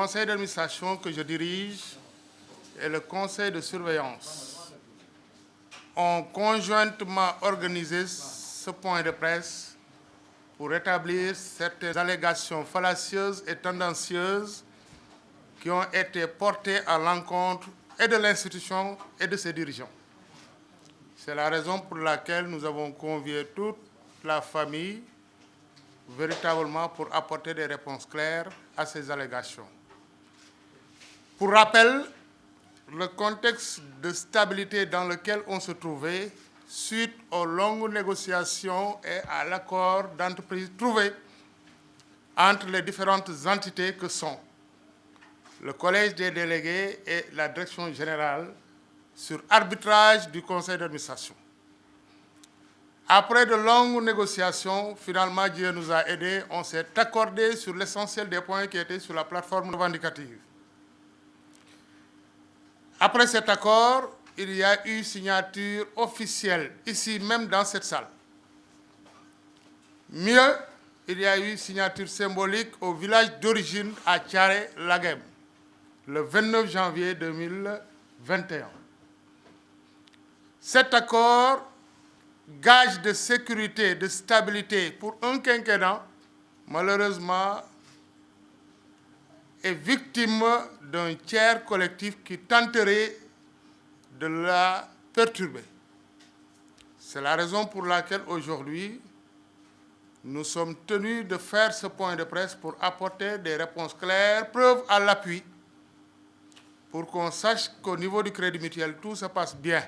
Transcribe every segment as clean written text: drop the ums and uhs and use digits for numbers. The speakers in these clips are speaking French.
conseil d'administration que je dirige et le conseil de surveillance ont conjointement organisé ce point de presse pour établir certaines allégations fallacieuses et tendancieuses qui ont été portées à l'encontre et de l'institution et de ses dirigeants. C'est la raison pour laquelle nous avons convié toute la famille véritablement pour apporter des réponses claires à ces allégations. Pour rappel, le contexte de stabilité dans lequel on se trouvait suite aux longues négociations et à l'accord d'entreprise trouvé entre les différentes entités que sont le Collège des délégués et la Direction générale sur arbitrage du conseil d'administration. Après de longues négociations, finalement Dieu nous a aidés, on s'est accordé sur l'essentiel des points qui étaient sur la plateforme revendicative. Après cet accord, il y a eu signature officielle, ici même dans cette salle. Mieux, il y a eu signature symbolique au village d'origine à Thiaré-Laguem, le 29 janvier 2021. Cet accord, gage de sécurité et de stabilité pour un quinquennat, malheureusement, est victime d'un tiers collectif qui tenterait de la perturber. C'est la raison pour laquelle aujourd'hui, nous sommes tenus de faire ce point de presse pour apporter des réponses claires, preuves à l'appui, pour qu'on sache qu'au niveau du Crédit Mutuel, tout se passe bien.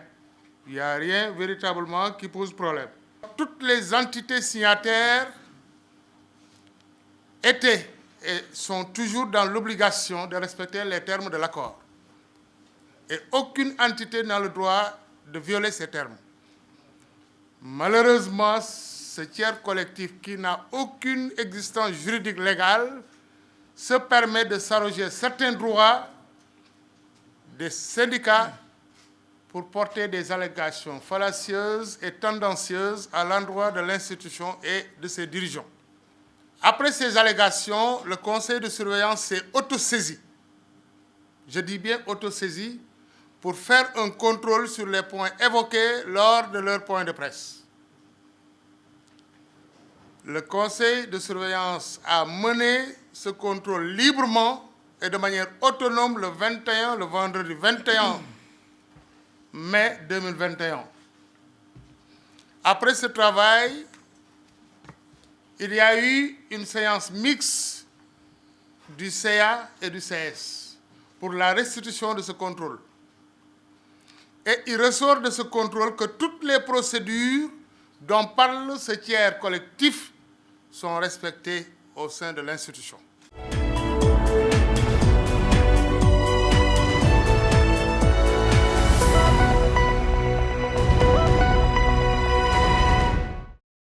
Il n'y a rien véritablement qui pose problème. Toutes les entités signataires étaient et sont toujours dans l'obligation de respecter les termes de l'accord. Et aucune entité n'a le droit de violer ces termes. Malheureusement, ce tiers collectif qui n'a aucune existence juridique légale se permet de s'arroger certains droits des syndicats pour porter des allégations fallacieuses et tendancieuses à l'endroit de l'institution et de ses dirigeants. Après ces allégations, le conseil de surveillance s'est autosaisi. Je dis bien autosaisi pour faire un contrôle sur les points évoqués lors de leur point de presse. Le conseil de surveillance a mené ce contrôle librement et de manière autonome le vendredi 21 mai 2021. Après ce travail, il y a eu une séance mixte du CA et du CS pour la restitution de ce contrôle. Et il ressort de ce contrôle que toutes les procédures dont parle ce tiers collectif sont respectées au sein de l'institution.